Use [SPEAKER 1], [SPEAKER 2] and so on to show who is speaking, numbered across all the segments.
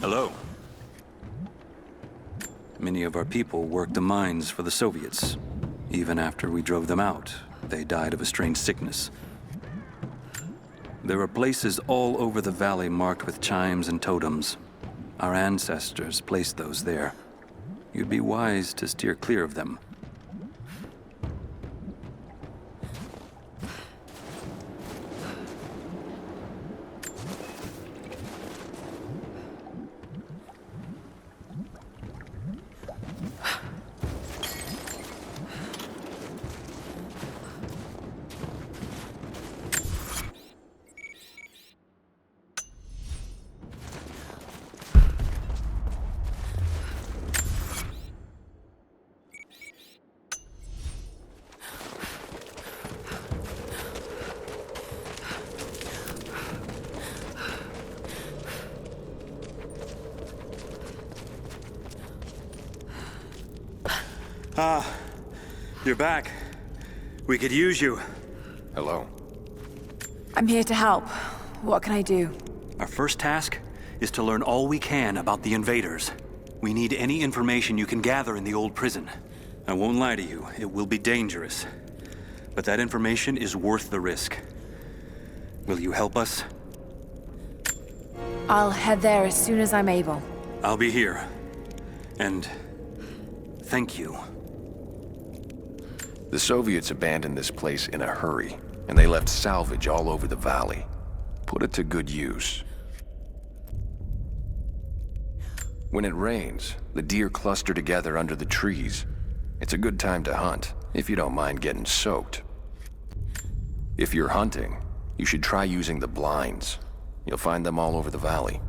[SPEAKER 1] Hello. Many of our people worked the mines for the Soviets. Even after we drove them out, they died of a strange sickness. There are places all over the valley marked with chimes and totems. Our ancestors placed those there. You'd be wise to steer clear of them. You're back. We could use you.
[SPEAKER 2] Hello.
[SPEAKER 3] I'm here to help. What can I do?
[SPEAKER 1] Our first task is to learn all we can about the invaders. We need any information you can gather in the old prison. I won't lie to you, it will be dangerous. But that information is worth the risk. Will you help us?
[SPEAKER 3] I'll head there as soon as I'm able.
[SPEAKER 1] I'll be here. And thank you.
[SPEAKER 2] The Soviets abandoned this place in a hurry, and they left salvage all over the valley. Put it to good use. When it rains, the deer cluster together under the trees. It's a good time to hunt, if you don't mind getting soaked. If you're hunting, you should try using the blinds. You'll find them all over the valley.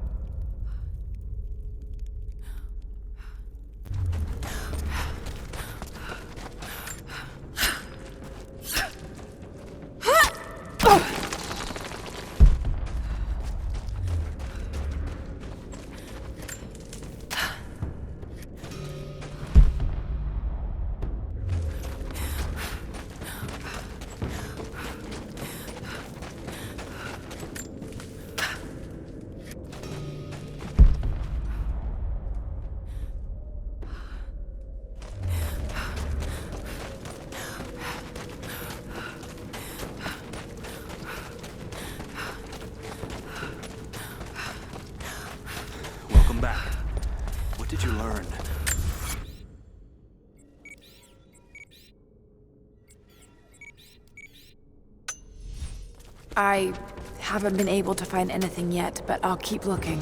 [SPEAKER 1] Welcome back. What did you learn?
[SPEAKER 3] I haven't been able to find anything yet, but I'll keep looking.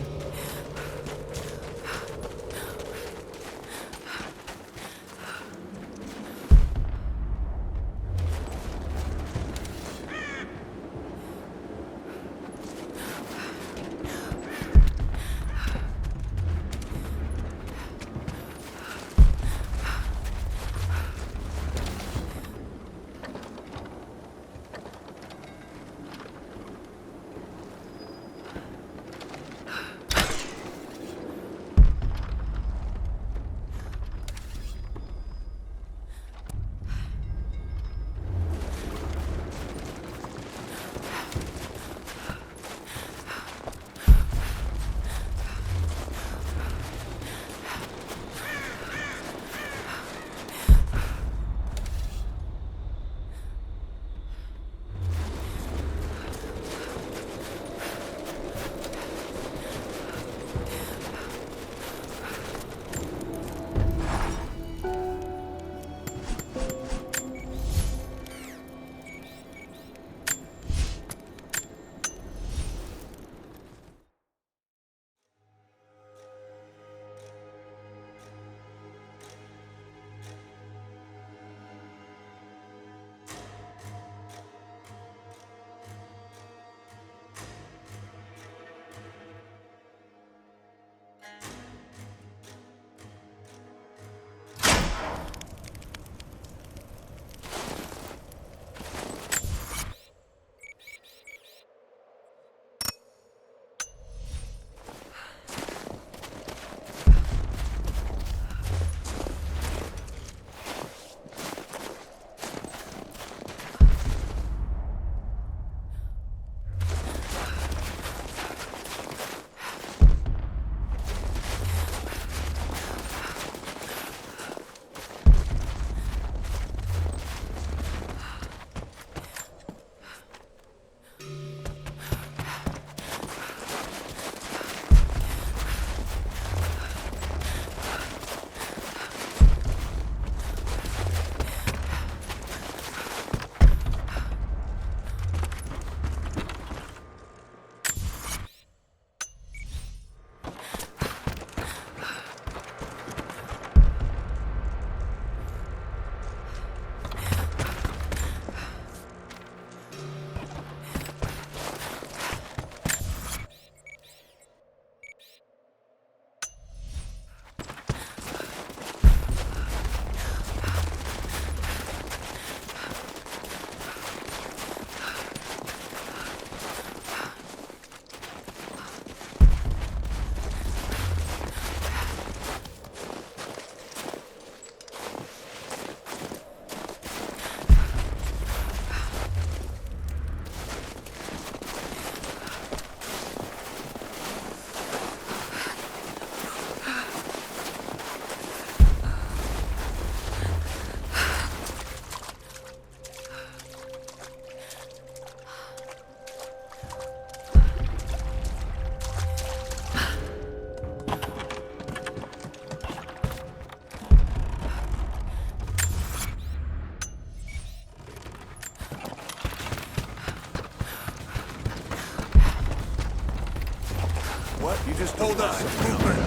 [SPEAKER 4] What? You just told us some movement.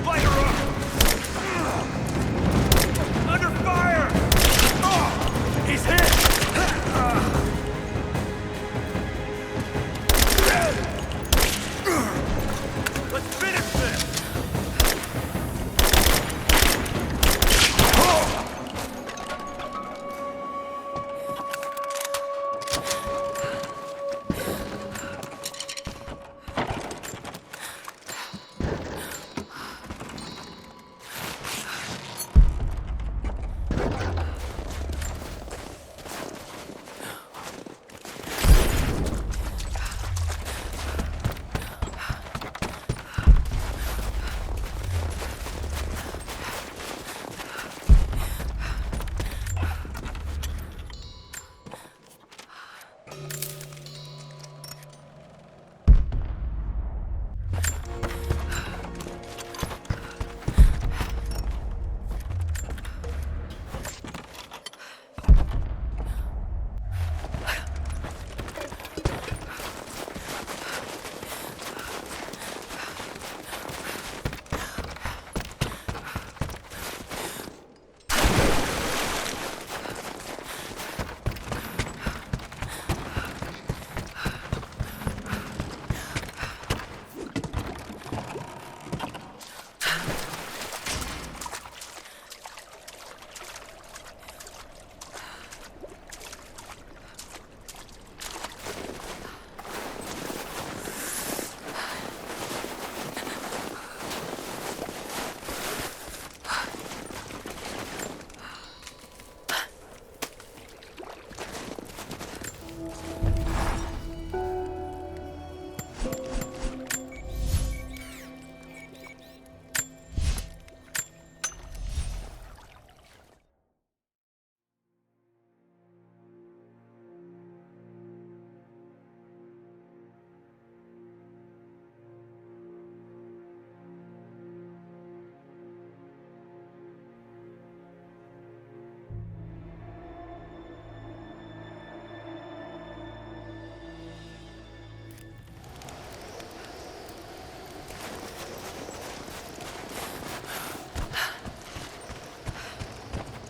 [SPEAKER 4] Light her up! Under fire! He's hit! Let's finish this!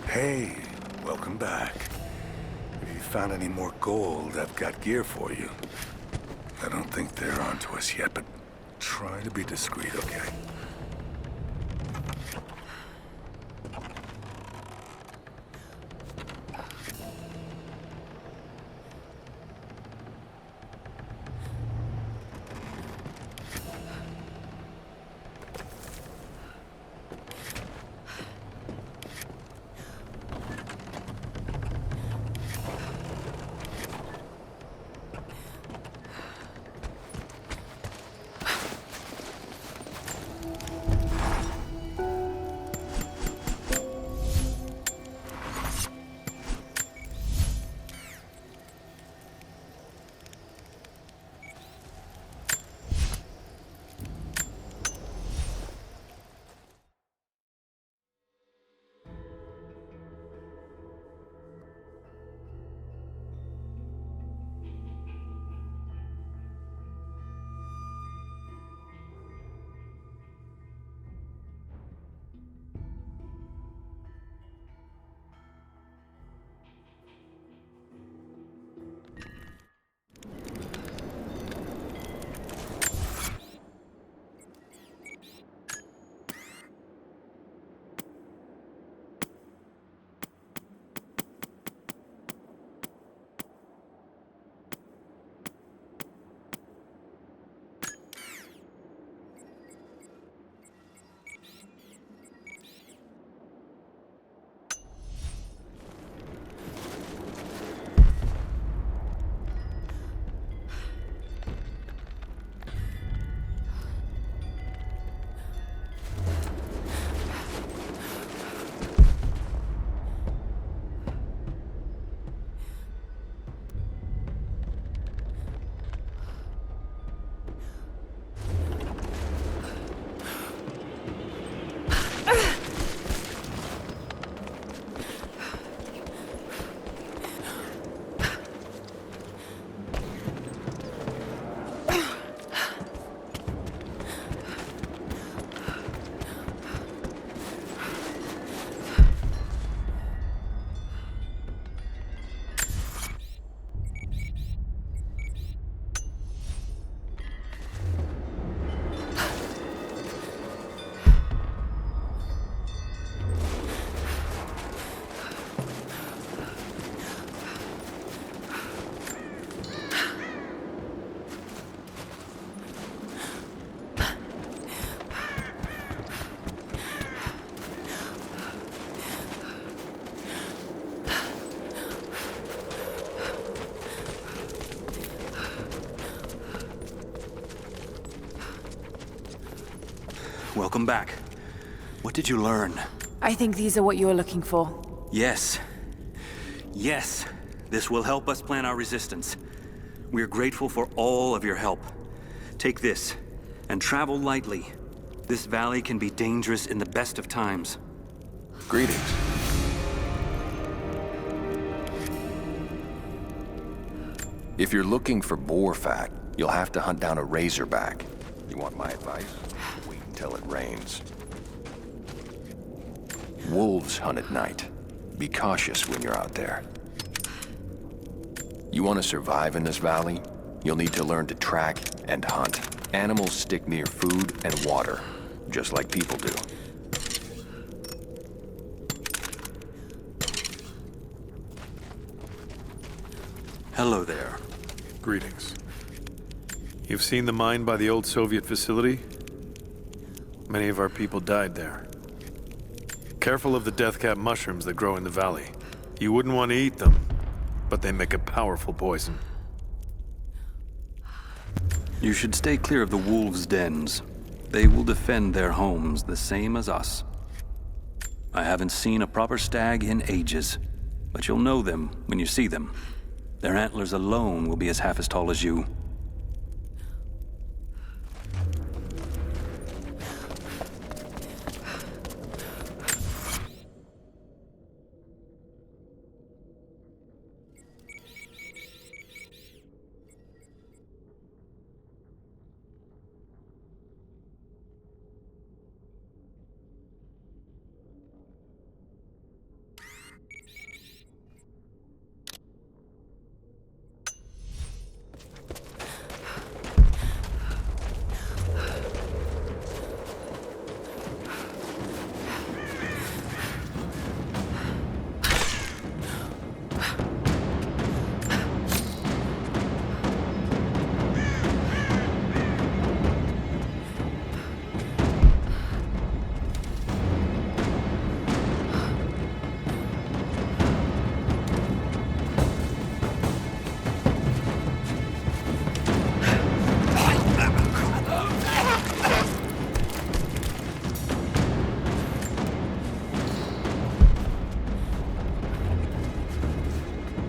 [SPEAKER 4] Hey, welcome back. If you found any more gold, I've got gear for you. I don't think they're onto us yet, but try to be discreet, okay?
[SPEAKER 1] welcome back. What did you learn?
[SPEAKER 3] I think these are what you're looking for.
[SPEAKER 1] Yes. Yes. This will help us plan our resistance. We're grateful for all of your help. Take this, and travel lightly. This valley can be dangerous in the best of times.
[SPEAKER 2] Greetings. If you're looking for boar fat, you'll have to hunt down a razorback. You want my advice? Wait until it rains. Wolves hunt at night. Be cautious when you're out there. You want to survive in this valley? You'll need to learn to track and hunt. Animals stick near food and water, just like people do.
[SPEAKER 1] Hello there.
[SPEAKER 5] Greetings. You've seen the mine by the old Soviet facility? Many of our people died there. Careful of the deathcap mushrooms that grow in the valley. You wouldn't want to eat them, but they make a powerful poison.
[SPEAKER 1] You should stay clear of the wolves' dens. They will defend their homes the same as us. I haven't seen a proper stag in ages, but you'll know them when you see them. Their antlers alone will be as half as tall as you.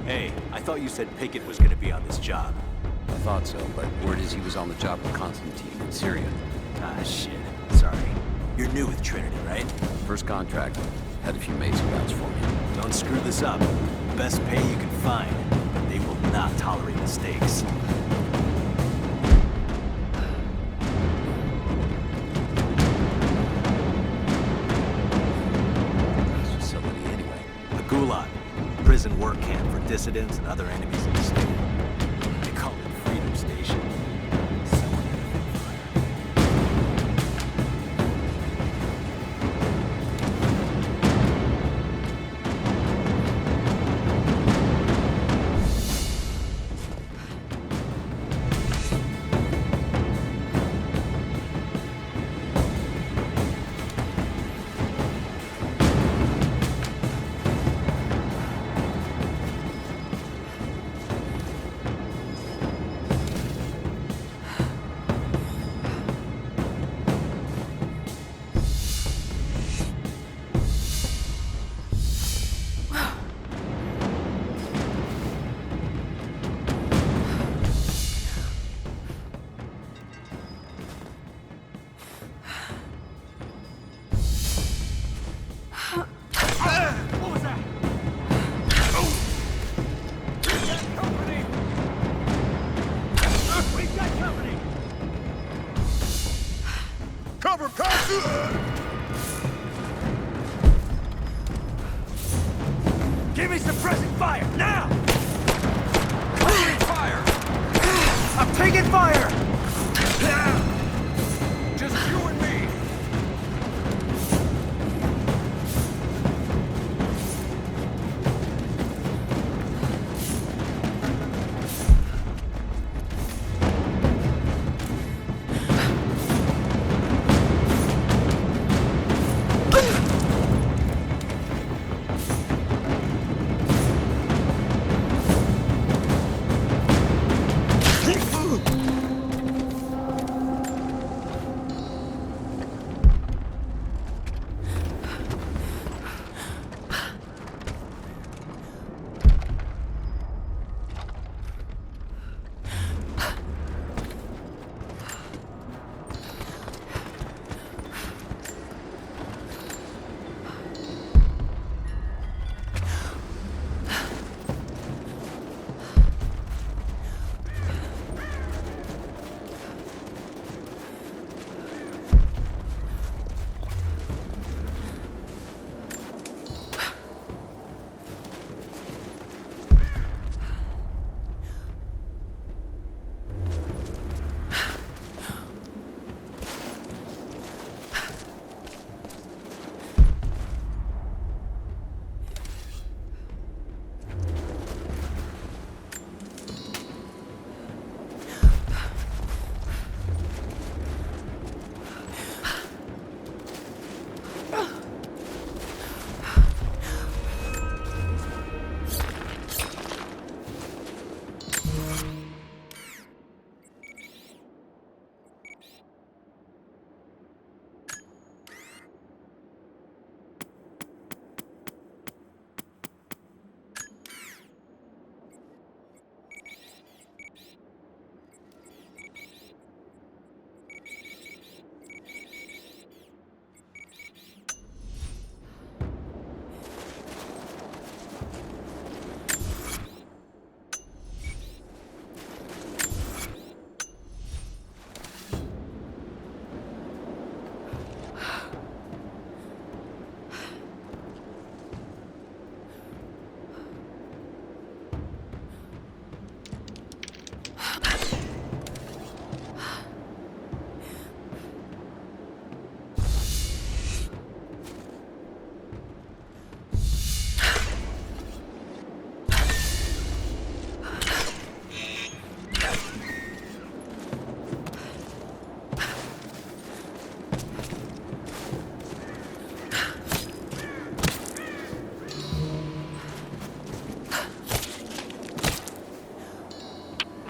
[SPEAKER 6] Hey, I thought you said Pickett was gonna be on this job.
[SPEAKER 7] I thought so, but word is he was on the job with Constantine in Syria.
[SPEAKER 6] Ah, shit. Sorry. You're new with Trinity, right?
[SPEAKER 7] First contract. Had a few mates who vouched for me.
[SPEAKER 6] Don't screw this up. Best pay you can find, but they will not tolerate mistakes.
[SPEAKER 7] This facility anyway.
[SPEAKER 6] The Gulag. Prison work camp for dissidents and other enemies of the state. They call it Freedom Station. Someone had a big fire. Give me suppressing fire, now! Covering fire! I'm taking fire! Just you and me!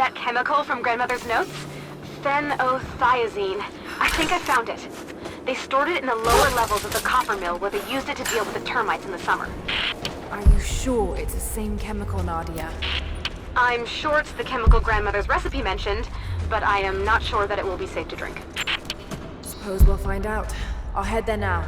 [SPEAKER 8] That chemical from Grandmother's notes? Phenothiazine. I think I found it. They stored it in the lower levels of the copper mill where they used it to deal with the termites in the summer.
[SPEAKER 3] Are you sure it's the same chemical, Nadia?
[SPEAKER 8] I'm sure it's the chemical Grandmother's recipe mentioned, but I am not sure that it will be safe to drink.
[SPEAKER 3] Suppose we'll find out. I'll head there now.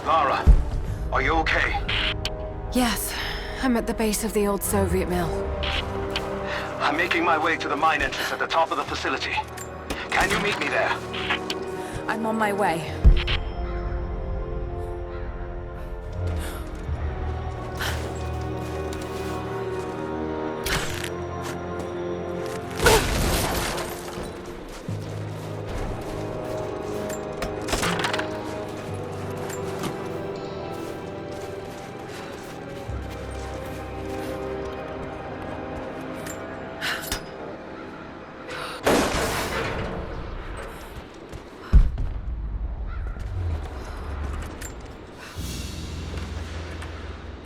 [SPEAKER 9] Lara, are you okay?
[SPEAKER 3] Yes, I'm at the base of the old Soviet mill.
[SPEAKER 9] I'm making my way to the mine entrance at the top of the facility. Can you meet me there?
[SPEAKER 3] I'm on my way.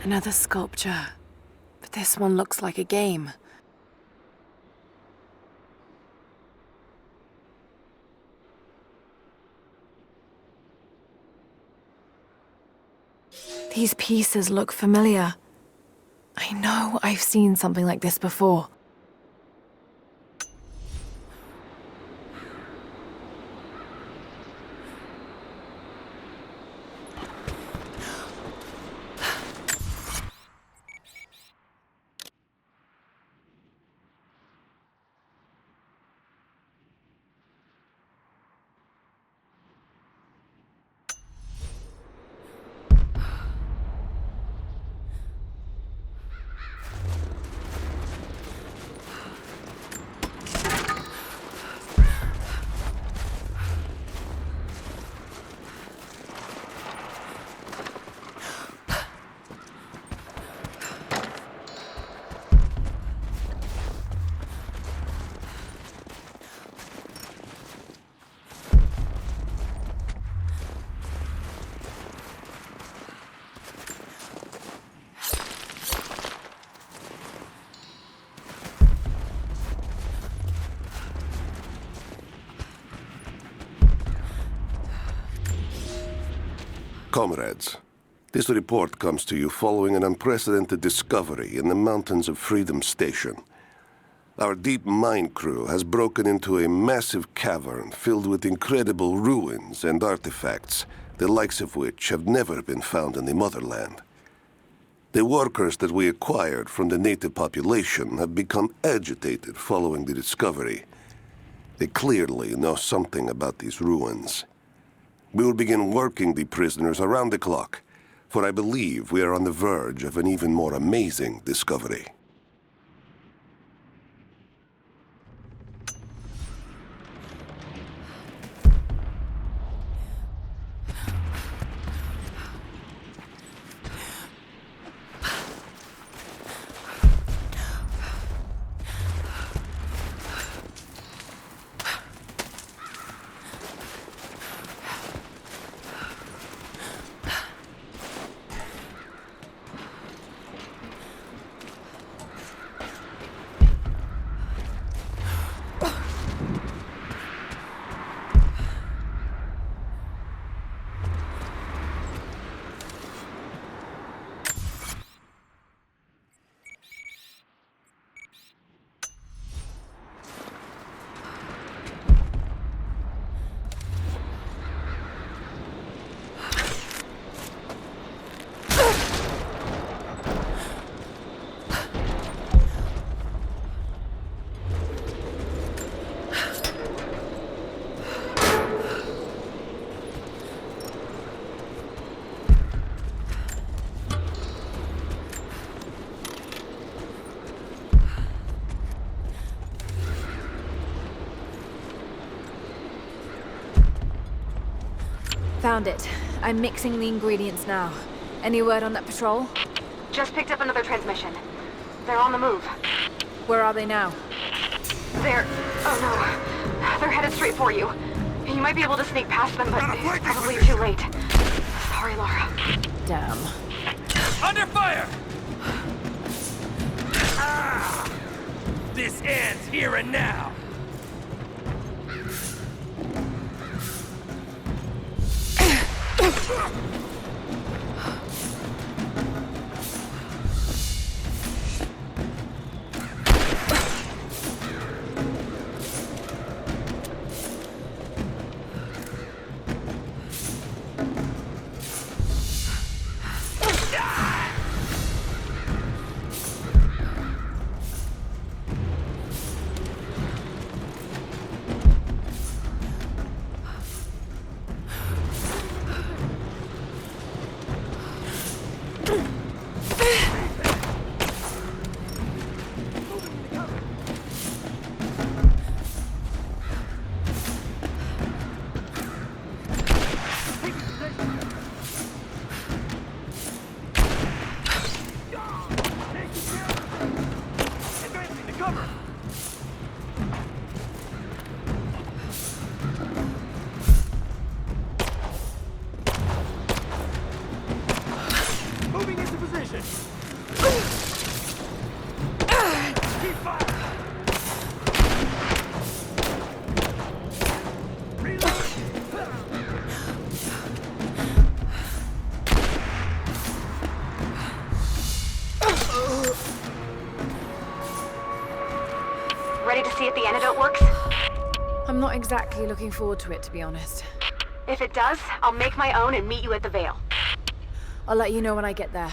[SPEAKER 3] Another sculpture, but this one looks like a game. These pieces look familiar. I know I've seen something like this before.
[SPEAKER 10] Comrades, this report comes to you following an unprecedented discovery in the mountains of Freedom Station. Our deep mine crew has broken into a massive cavern filled with incredible ruins and artifacts, the likes of which have never been found in the motherland. The workers that we acquired from the native population have become agitated following the discovery. They clearly know something about these ruins. We will begin working the prisoners around the clock, for I believe we are on the verge of an even more amazing discovery.
[SPEAKER 3] Found it. I'm mixing the ingredients now. Any word on that patrol?
[SPEAKER 8] Just picked up another transmission. They're on the move.
[SPEAKER 3] Where are they now?
[SPEAKER 8] Oh no. They're headed straight for you. You might be able to sneak past them, but it's probably too late. Sorry, Lara.
[SPEAKER 3] Damn.
[SPEAKER 11] Under fire! This ends here and now. Moving into position. Keep fire.
[SPEAKER 8] Ready to see if the antidote works?
[SPEAKER 3] I'm not exactly looking forward to it, to be honest.
[SPEAKER 8] If it does, I'll make my own and meet you at the Vale.
[SPEAKER 3] I'll let you know when I get there.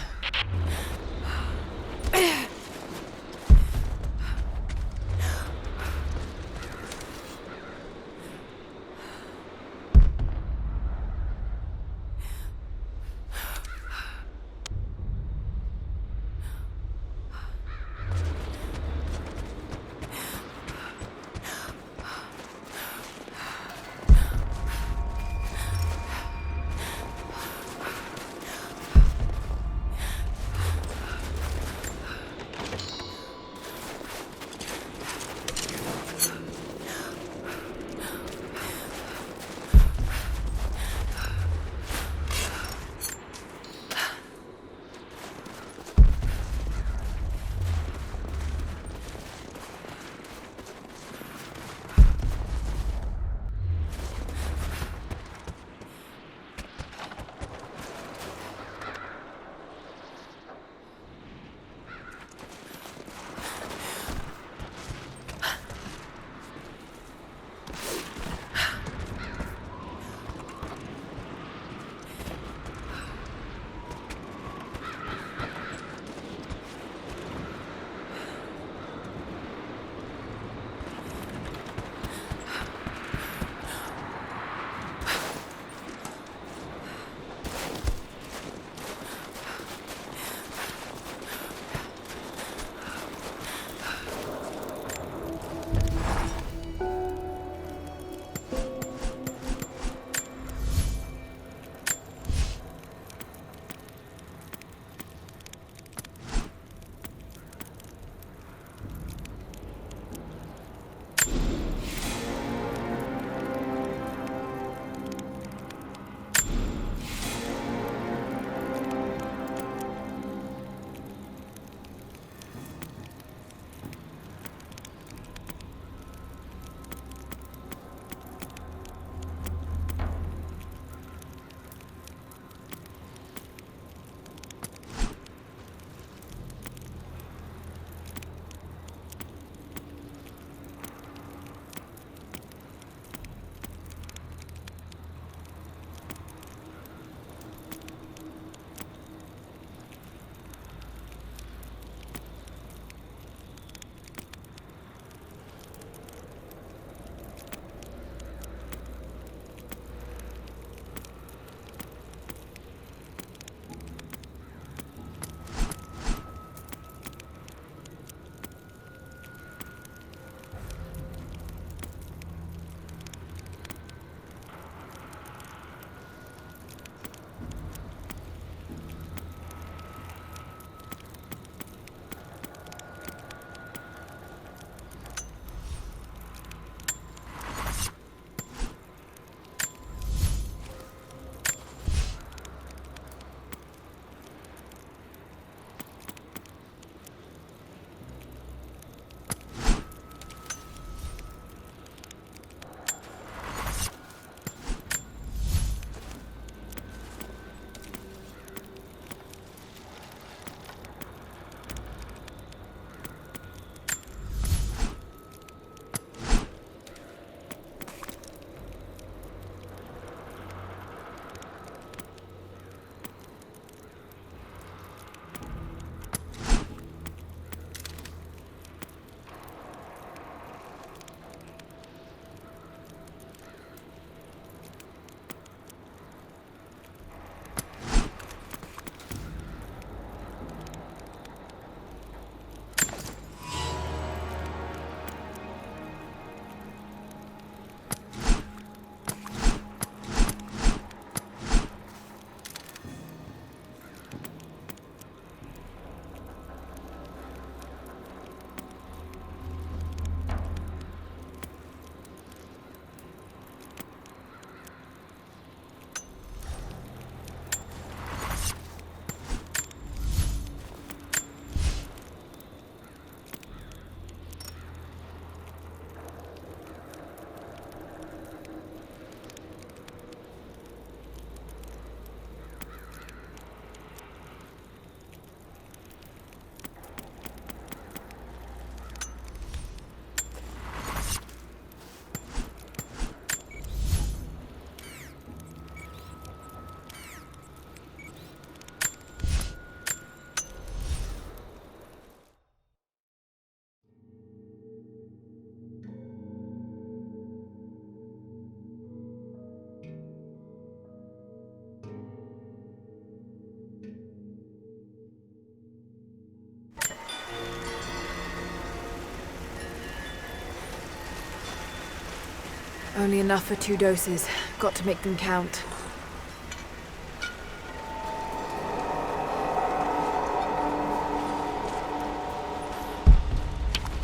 [SPEAKER 3] Only enough for 2 doses. Got to make them count.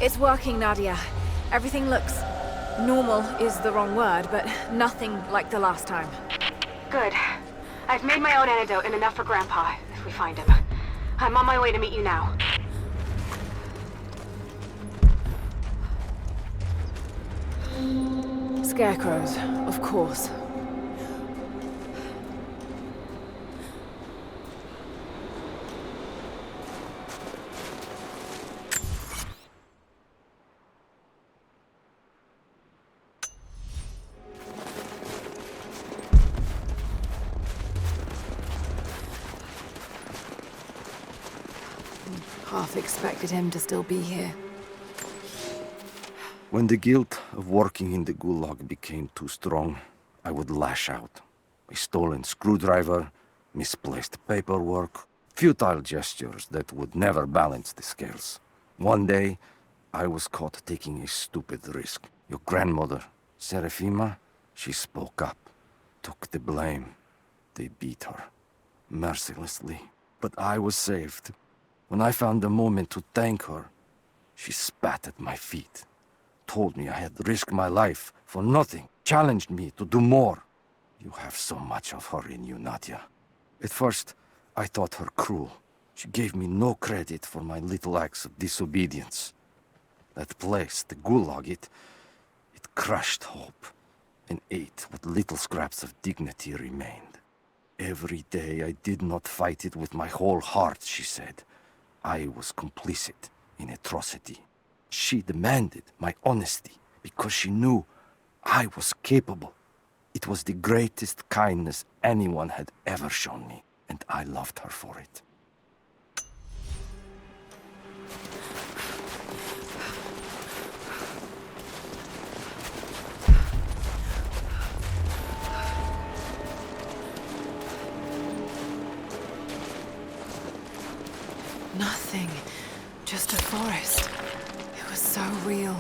[SPEAKER 3] It's working, Nadia. Everything looks... normal is the wrong word, but nothing like the last time.
[SPEAKER 8] Good. I've made my own antidote and enough for Grandpa, if we find him. I'm on my way to meet you now.
[SPEAKER 3] Scarecrows, of course. Half expected him to still be here.
[SPEAKER 12] When the guilt of working in the Gulag became too strong, I would lash out. A stolen screwdriver, misplaced paperwork, futile gestures that would never balance the scales. One day, I was caught taking a stupid risk. Your grandmother, Serafima, she spoke up, took the blame. They beat her, mercilessly. But I was saved. When I found the moment to thank her, she spat at my feet, told me I had risked my life for nothing, challenged me to do more. You have so much of her in you, Nadia. At first, I thought her cruel. She gave me no credit for my little acts of disobedience. That place, the Gulag, it crushed hope and ate what little scraps of dignity remained. Every day I did not fight it with my whole heart, she said. I was complicit in atrocity. She demanded my honesty because she knew I was capable. It was the greatest kindness anyone had ever shown me, and I loved her for it.
[SPEAKER 3] Nothing. Just a forest. It was so real.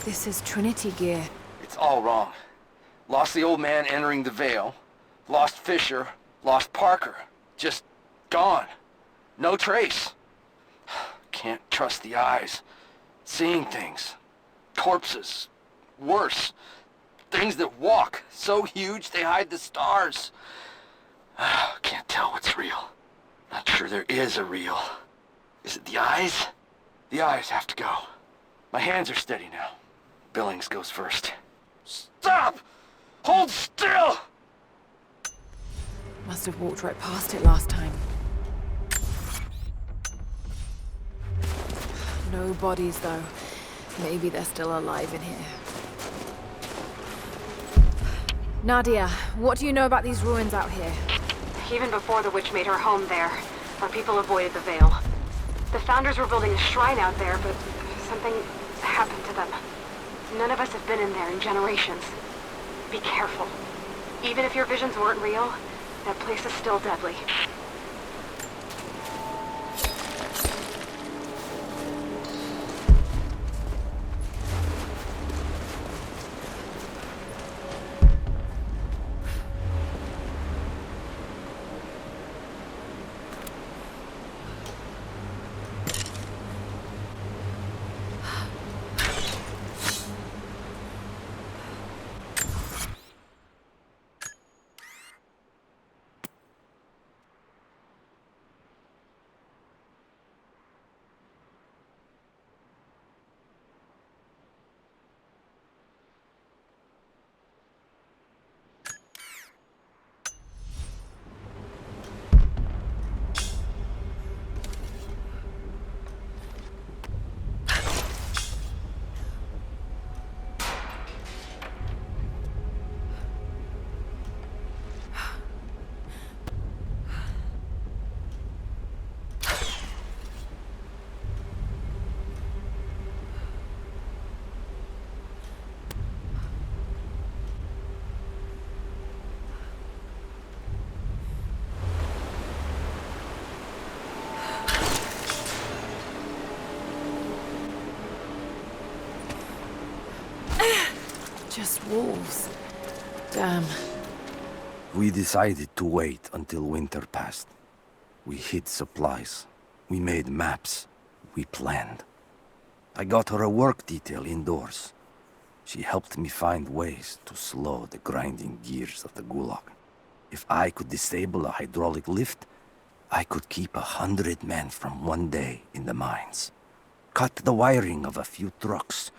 [SPEAKER 3] This is Trinity gear.
[SPEAKER 13] It's all wrong. Lost the old man entering the Vale. Lost Fisher. Lost Parker. Just gone. No trace. Can't trust the eyes. Seeing things. Corpses. Worse. Things that walk. So huge they hide the stars. Can't tell what's real. Not sure there is a real. Is it the eyes? The eyes have to go. My hands are steady now. Billings goes first. Stop! Hold still!
[SPEAKER 3] Must have walked right past it last time. No bodies, though. Maybe they're still alive in here. Nadia, what do you know about these ruins out here?
[SPEAKER 8] Even before the witch made her home there, our people avoided the Vale. The Founders were building a shrine out there, but something happened to them. None of us have been in there in generations. Be careful. Even if your visions weren't real, that place is still deadly.
[SPEAKER 3] just wolves. Damn.
[SPEAKER 12] We decided to wait until winter passed. We hid supplies. We made maps. We planned. I got her a work detail indoors. She helped me find ways to slow the grinding gears of the Gulag. If I could disable a hydraulic lift, I could keep 100 men from one day in the mines. Cut the wiring of a few trucks.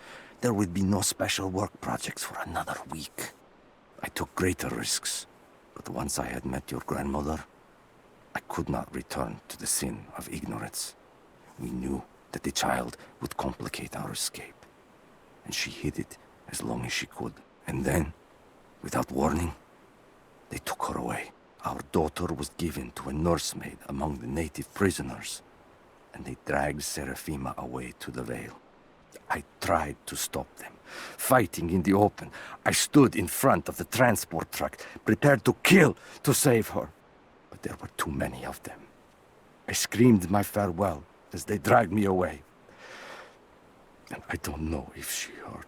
[SPEAKER 12] There would be no special work projects for another week. I took greater risks, but once I had met your grandmother, I could not return to the sin of ignorance. We knew that the child would complicate our escape, and she hid it as long as she could. And then, without warning, they took her away. Our daughter was given to a nursemaid among the native prisoners, and they dragged Seraphima away to the Vale. I tried to stop them, fighting in the open. I stood in front of the transport truck, prepared to kill to save her. But there were too many of them. I screamed my farewell as they dragged me away. And I don't know if she heard.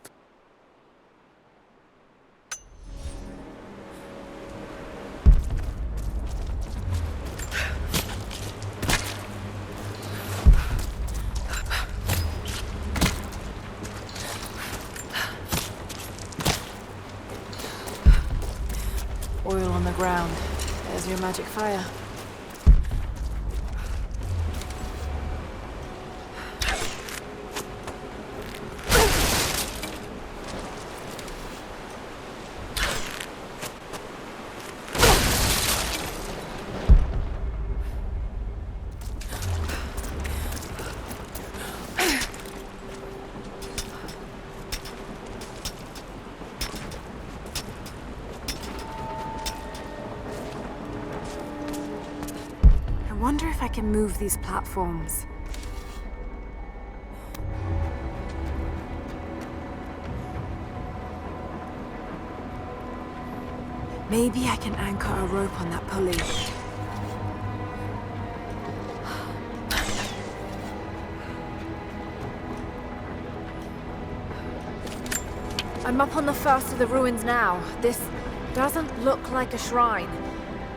[SPEAKER 3] Oil on the ground. There's your magic fire. I wonder if I can move these platforms. Maybe I can anchor a rope on that pulley. I'm up on the first of the ruins now. This doesn't look like a shrine.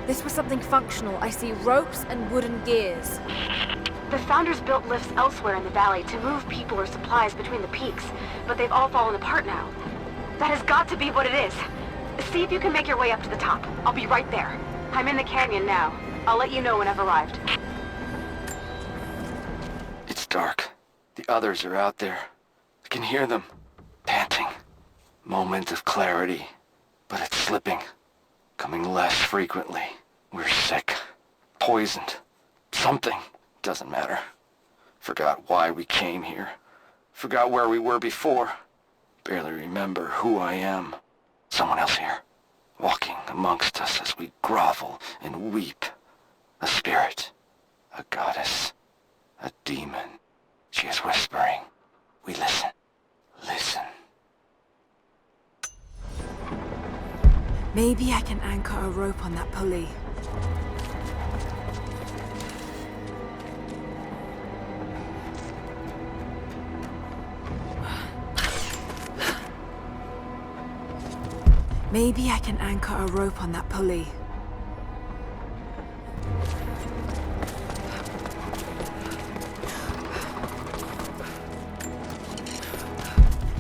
[SPEAKER 3] This was something functional. I see ropes and wooden gears.
[SPEAKER 8] The Founders built lifts elsewhere in the valley to move people or supplies between the peaks, but they've all fallen apart now. That has got to be what it is. See if you can make your way up to the top. I'll be right there. I'm in the canyon now. I'll let you know when I've arrived.
[SPEAKER 13] It's dark. The others are out there. I can hear them, panting. Moment of clarity, but it's slipping. Coming less frequently. We're sick. Poisoned. Something. Doesn't matter. Forgot why we came here. Forgot where we were before. Barely remember who I am. Someone else here. Walking amongst us as we grovel and weep. A spirit. A goddess. A demon. She is whispering. We listen. Listen.
[SPEAKER 3] Maybe I can anchor a rope on that pulley. Maybe I can anchor a rope on that pulley.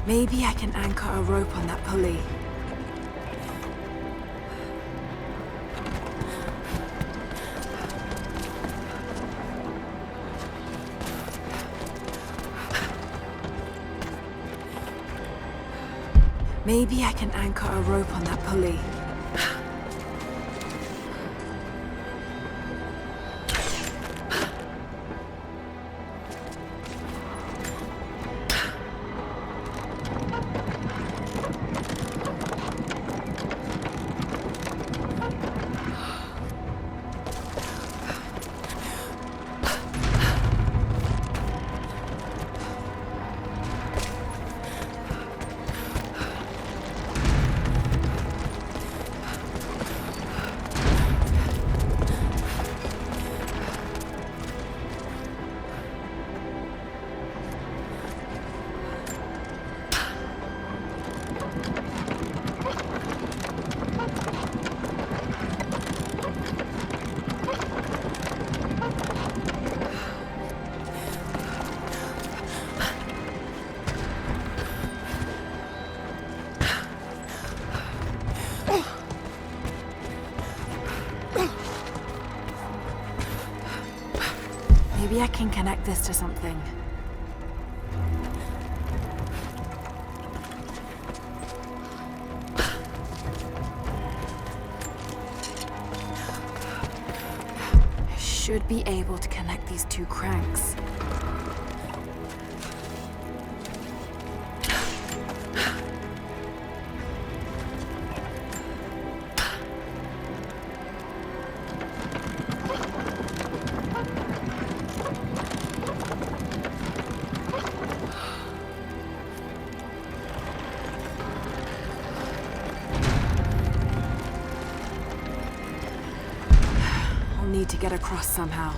[SPEAKER 3] Maybe I can anchor a rope on that pulley. Maybe I can anchor a rope on that pulley. Maybe I can connect this to something. I should be able to connect these two cranks. Need to get across somehow.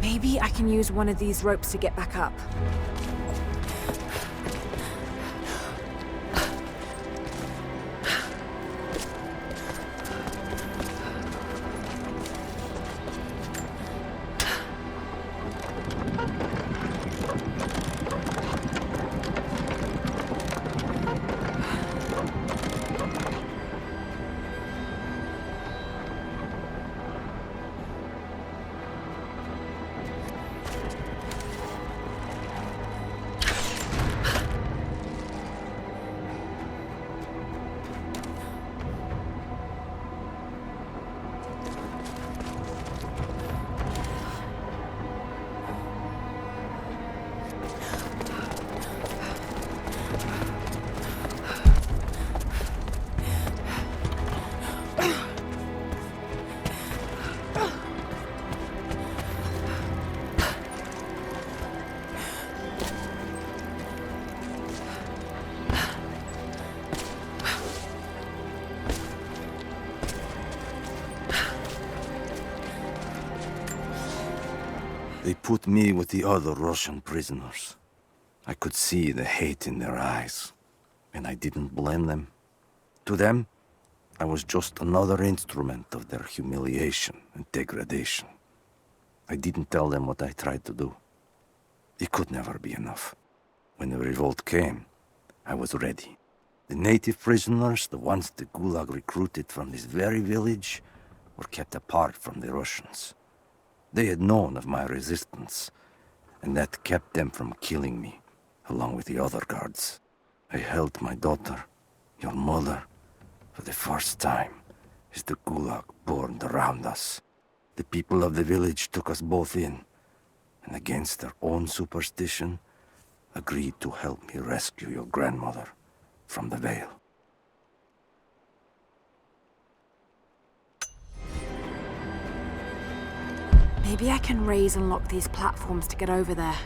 [SPEAKER 3] Maybe I can use one of these ropes to get back up.
[SPEAKER 12] They put me with the other Russian prisoners. I could see the hate in their eyes, and I didn't blame them. To them, I was just another instrument of their humiliation and degradation. I didn't tell them what I tried to do. It could never be enough. When the revolt came, I was ready. The native prisoners, the ones the Gulag recruited from this very village, were kept apart from the Russians. They had known of my resistance, and that kept them from killing me, along with the other guards. I held my daughter, your mother, for the first time as the Gulag burned around us. The people of the village took us both in, and against their own superstition, agreed to help me rescue your grandmother from the Veil.
[SPEAKER 3] Maybe I can raise and lock these platforms to get over there.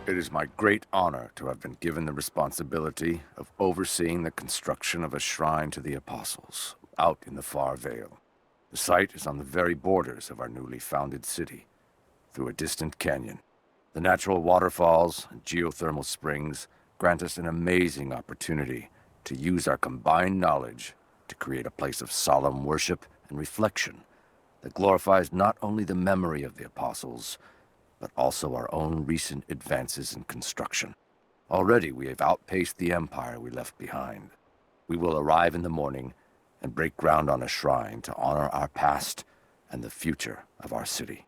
[SPEAKER 12] It is my great honor to have been given the responsibility of overseeing the construction of a shrine to the Apostles out in the far Vale. The site is on the very borders of our newly founded city, through a distant canyon. The natural waterfalls and geothermal springs grant us an amazing opportunity to use our combined knowledge to create a place of solemn worship and reflection that glorifies not only the memory of the Apostles, but also our own recent advances in construction. Already we have outpaced the empire we left behind. We will arrive in the morning and break ground on a shrine to honor our past and the future of our city.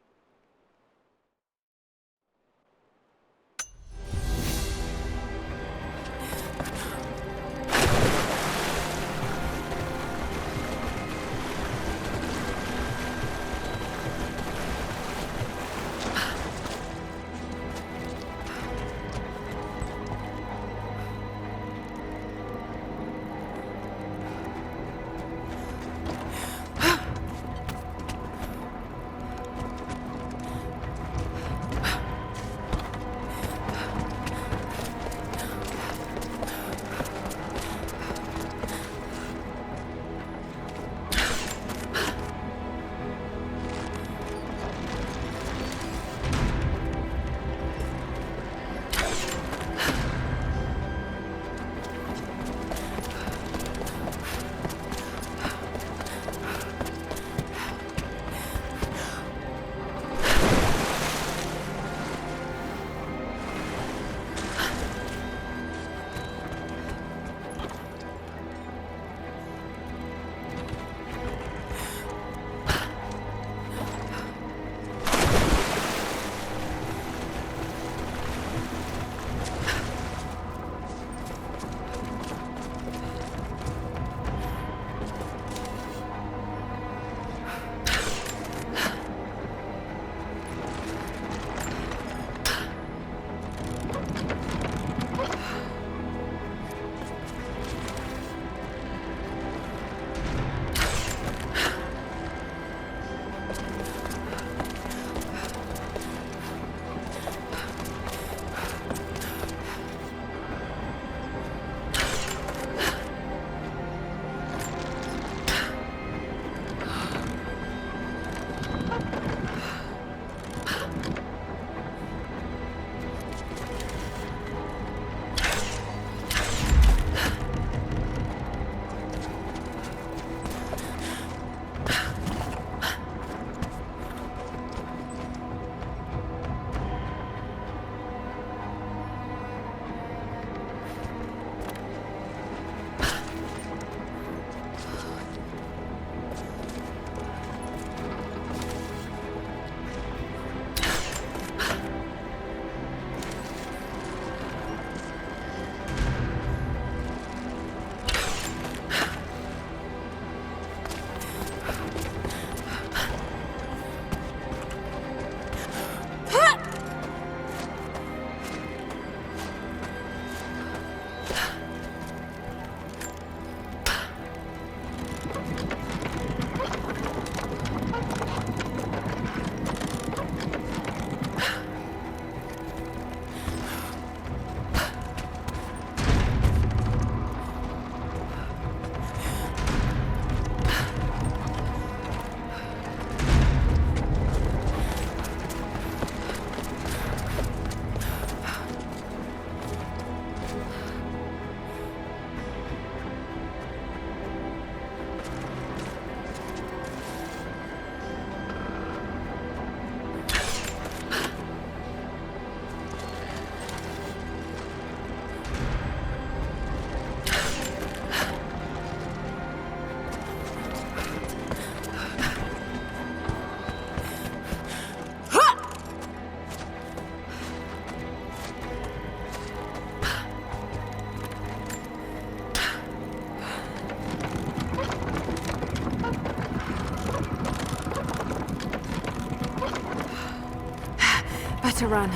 [SPEAKER 3] Better run.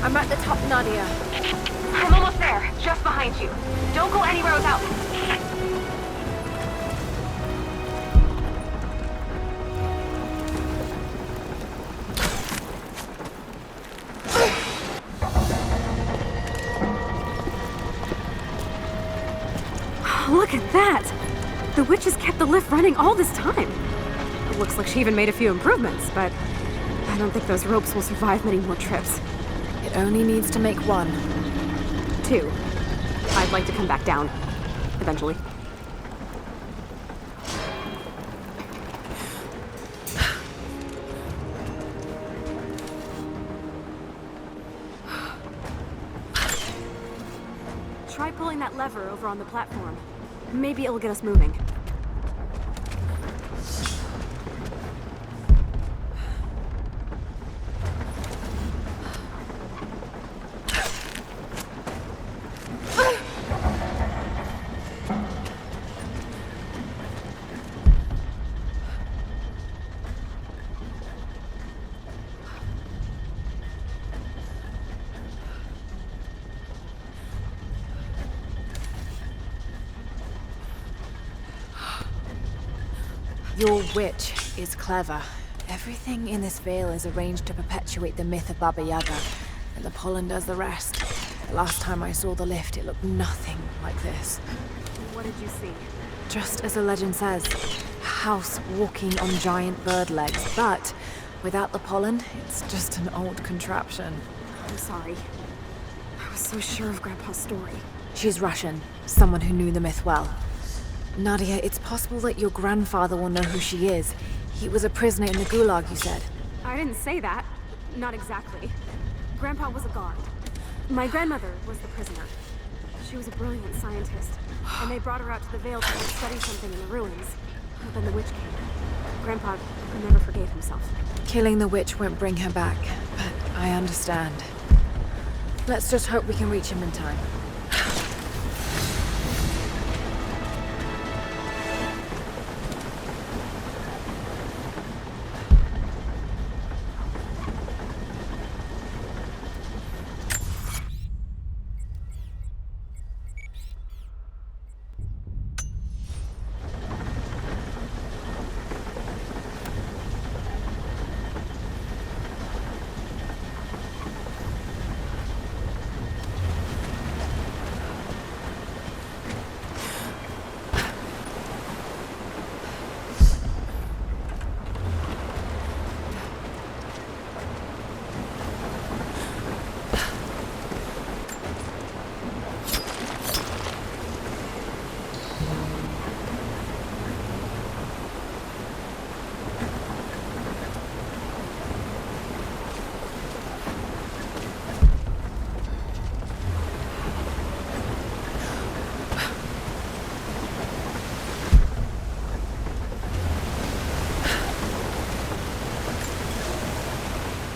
[SPEAKER 3] I'm at the top, Nadia.
[SPEAKER 8] I'm almost there, just behind you. Don't go anywhere without me.
[SPEAKER 14] Look at that! The witch has kept the lift running all this time. It looks like she even made a few improvements, but I don't think those ropes will survive many more trips.
[SPEAKER 3] It only needs to make one.
[SPEAKER 14] 2. I'd like to come back down. Eventually. Try pulling that lever over on the platform. Maybe it'll get us moving.
[SPEAKER 3] Your witch is clever. Everything in this veil is arranged to perpetuate the myth of Baba Yaga, and the pollen does the rest. The last time I saw the lift, it looked nothing like this.
[SPEAKER 14] What did you see?
[SPEAKER 3] Just as the legend says, a house walking on giant bird legs, but without the pollen, it's just an old contraption.
[SPEAKER 14] I'm sorry. I was so sure of Grandpa's story.
[SPEAKER 3] She's Russian, someone who knew the myth well. Nadia, it's possible that your grandfather will know who she is. He was a prisoner in the Gulag, you said.
[SPEAKER 14] I didn't say that. Not exactly. Grandpa was a guard. My grandmother was the prisoner. She was a brilliant scientist, and they brought her out to the Vale to study something in the ruins. But then the witch came. Grandpa never forgave himself.
[SPEAKER 3] Killing the witch won't bring her back, but I understand. Let's just hope we can reach him in time.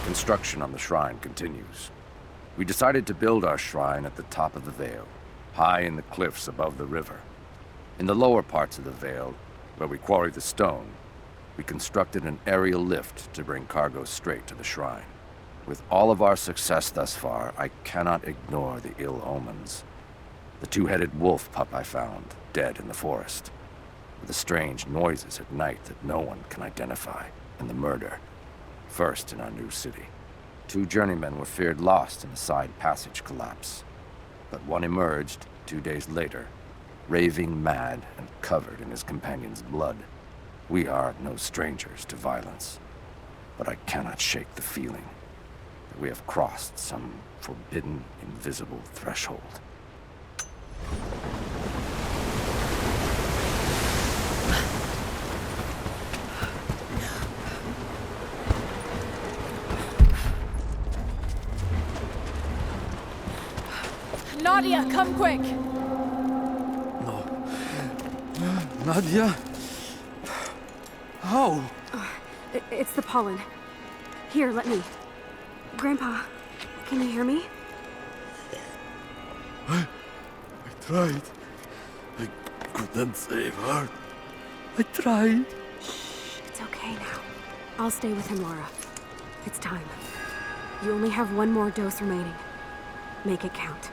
[SPEAKER 12] Construction on the shrine continues. We decided to build our shrine at the top of the Vale, high in the cliffs above the river. In the lower parts of the Vale, where we quarry the stone, we constructed an aerial lift to bring cargo straight to the shrine. With all of our success thus far, I cannot ignore the ill omens. The two-headed wolf pup I found, dead in the forest, with the strange noises at night that no one can identify, and the murder, first in our new city. 2 journeymen were feared lost in a side passage collapse, but one emerged 2 days later, raving mad and covered in his companion's blood. We are no strangers to violence, but I cannot shake the feeling that we have crossed some forbidden, invisible threshold.
[SPEAKER 3] Nadia, come quick!
[SPEAKER 12] No. Nadia? How?
[SPEAKER 14] It's the pollen. Here, let me. Grandpa, can you hear me?
[SPEAKER 15] I tried. I couldn't save her. I tried.
[SPEAKER 14] It's okay now. I'll stay with him, Laura. It's time. You only have one more dose remaining. Make it count.